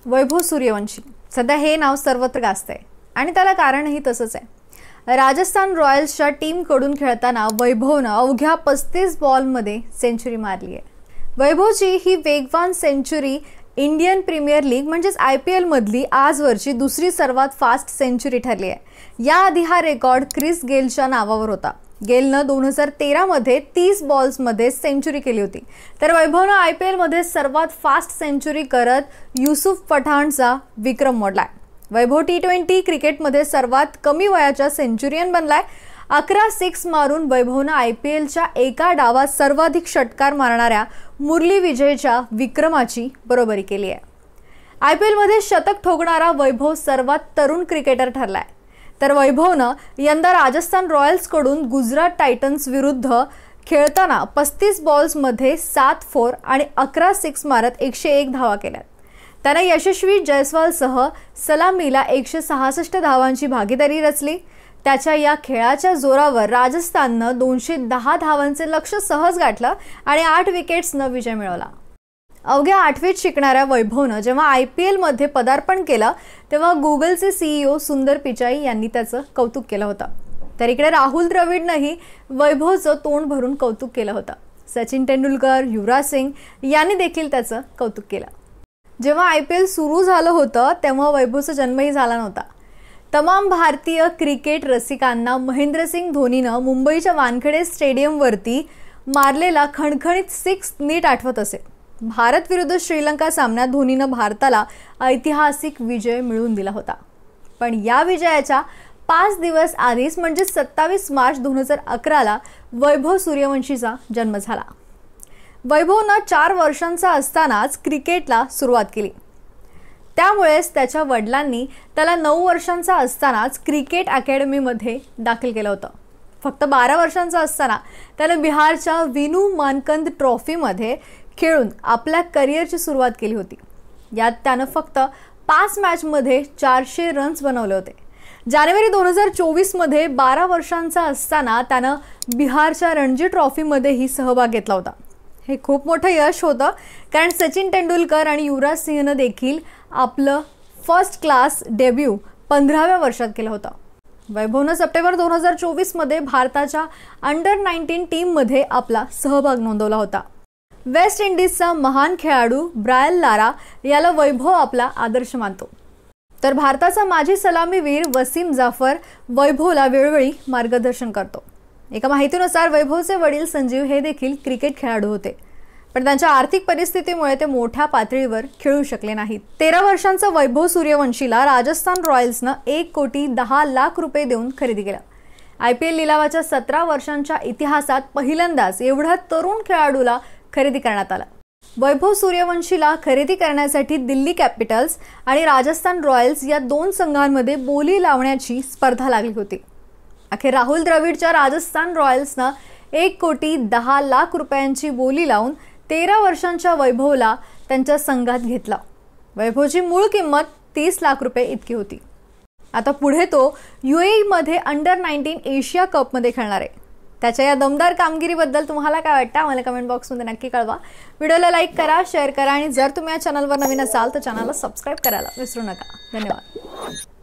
वैभव सूर्यवंशी सध्या हे नाव सर्वत्र गाजतंय आणि त्याला कारणही तसंच आहे। राजस्थान रॉयल्सच्या टीमकडून खेळताना वैभवनं अवघ्या 35 बॉलमध्ये सेंचुरी मारली आहे। वैभवची ही वेगवान सेंचुरी इंडियन प्रीमियर लीग म्हणजेच IPL मधली आजवरची दुसरी सर्वात फास्ट सेंचुरी ठरली आहे। याआधी हा रेकॉर्ड क्रिस गेलच्या नावावर होता। गेलनं 2013 मध्ये 30 बॉल्समध्ये सेंचुरी केली होती, तर वैभवनं IPL मध्ये सर्वात फास्ट सेंचुरी करत युसुफ पठाणचा विक्रम मोडलाय। वैभव T20 क्रिकेटमध्ये सर्वात कमी वयाच्या सेंचुरियन बनलाय। 11 सिक्स मारून वैभवनं IPLच्या एका डावात सर्वाधिक षटकार मारणाऱ्या मुरली विजयच्या विक्रमाची बरोबरी केली आहे। IPL मध्ये शतक ठोकणारा वैभव सर्वात तरुण क्रिकेटर ठरलाय, तर वैभवनं यंदा राजस्थान रॉयल्स कडून गुजरात टायटन्स विरुद्ध खेळताना 35 बॉल्समध्ये 7 4 आणि 11 सिक्स मारत 101 धावा केल्यात। त्याने यशस्वी जयस्वालसह सलामीला 166 धावांची भागीदारी रचली। त्याच्या या खेळाच्या जोरावर राजस्थाननं 210 धावांचे लक्ष्य सहज गाठलं आणि 8 विकेट्सनं विजय मिळवला। अवघ्या 8वीत शिकणाऱ्या वैभवनं जेव्हा IPL मध्ये पदार्पण केलं तेव्हा गुगलचे CEO सुंदर पिचाई यांनी त्याचं कौतुक केलं होतं, तर इकडे राहुल द्रविडनंही वैभवचं तोंड भरून कौतुक केलं होतं। सचिन तेंडुलकर, युवराज सिंग यांनी देखील त्याचं कौतुक केलं। जेव्हा IPL सुरू झालं होतं तेव्हा वैभवचा जन्मही झाला नव्हता। तमाम भारतीय क्रिकेट रसिकांना महेंद्रसिंग धोनीनं मुंबईच्या वानखेडे स्टेडियमवरती मारलेला खणखणीत 6 नीट आठवत असेल। भारत विरुद्ध श्रीलंका सामन्यात धोनीनं भारताला ऐतिहासिक विजय मिळवून दिला होता, पण या विजयाच्या 5 दिवस आधीच म्हणजे 27 मार्च 2011ला वैभव सूर्यवंशीचा जन्म झाला। वैभवनं 4 वर्षांचा असतानाच क्रिकेटला सुरुवात केली, त्यामुळेच त्याच्या वडिलांनी त्याला 9 वर्षांचा असतानाच क्रिकेट अकॅडमीमध्ये दाखल केलं होतं। फक्त 12 वर्षांचा असताना त्याने बिहारच्या विनू मानकंद ट्रॉफीमध्ये खेळून आपल्या करिअरची सुरुवात केली होती। यात त्यानं फक्त 5 मॅचमध्ये 400 रन्स बनवले होते। जानेवारी 2024 मध्ये 12 वर्षांचा असताना त्यानं बिहारच्या रणजी ट्रॉफीमध्येही सहभाग घेतला होता। हे खूप मोठं यश होतं, कारण सचिन तेंडुलकर आणि युवराज सिंहनं देखील आपलं फर्स्ट क्लास डेब्यू 15व्या वर्षात केलं होतं। वैभवनं सप्टेंबर 2024 मध्ये भारताच्या अंडर-19 टीममध्ये आपला सहभाग नोंदवला होता। वेस्ट इंडिजचा महान खेळाडू ब्रायन लारा याला वैभव आपला आदर्श मानतो, तर भारताचा माजी सलामीवीर वसीम जाफर वैभवला वेळोवेळी मार्गदर्शन करतो। एका माहितीनुसार वैभवचे वडील संजीव हे देखील क्रिकेट खेळाडू होते, पण त्यांच्या आर्थिक परिस्थितीमुळे ते मोठ्या पातळीवर खेळू शकले नाहीत। 13 वर्षांचा वैभव सूर्यवंशीला राजस्थान रॉयल्सनं 1,10,00,000 रुपये देऊन खरेदी केलं। IPL लिलावाच्या 17 वर्षांच्या इतिहासात पहिल्यांदाच एवढ्या तरुण खेळाडूला खरेदी करण्यात आलं। वैभव सूर्यवंशीला खरेदी करण्यासाठी दिल्ली कॅपिटल्स आणि राजस्थान रॉयल्स या 2 संघांमध्ये बोली लावण्याची स्पर्धा लागली होती। अखेर राहुल द्रविडच्या राजस्थान रॉयल्सनं 1,10,00,000 रुपयांची बोली लावून 13 वर्षांच्या वैभवला त्यांच्या संघात घेतला। वैभवची मूळ किंमत 30 लाख रुपये इतकी होती। आता पुढे तो UAE मध्ये अंडर-19 एशिया कपमध्ये खेळणार आहे। त्याच्या या दमदार कामगिरीबद्दल तुम्हाला काय वाटतं मला कमेंट बॉक्समध्ये नक्की कळवा। व्हिडिओला लाईक करा, शेअर करा आणि जर तुम्ही या चॅनलवर नवीन असाल तर चॅनलला सबस्क्राइब करायला विसरू नका। धन्यवाद।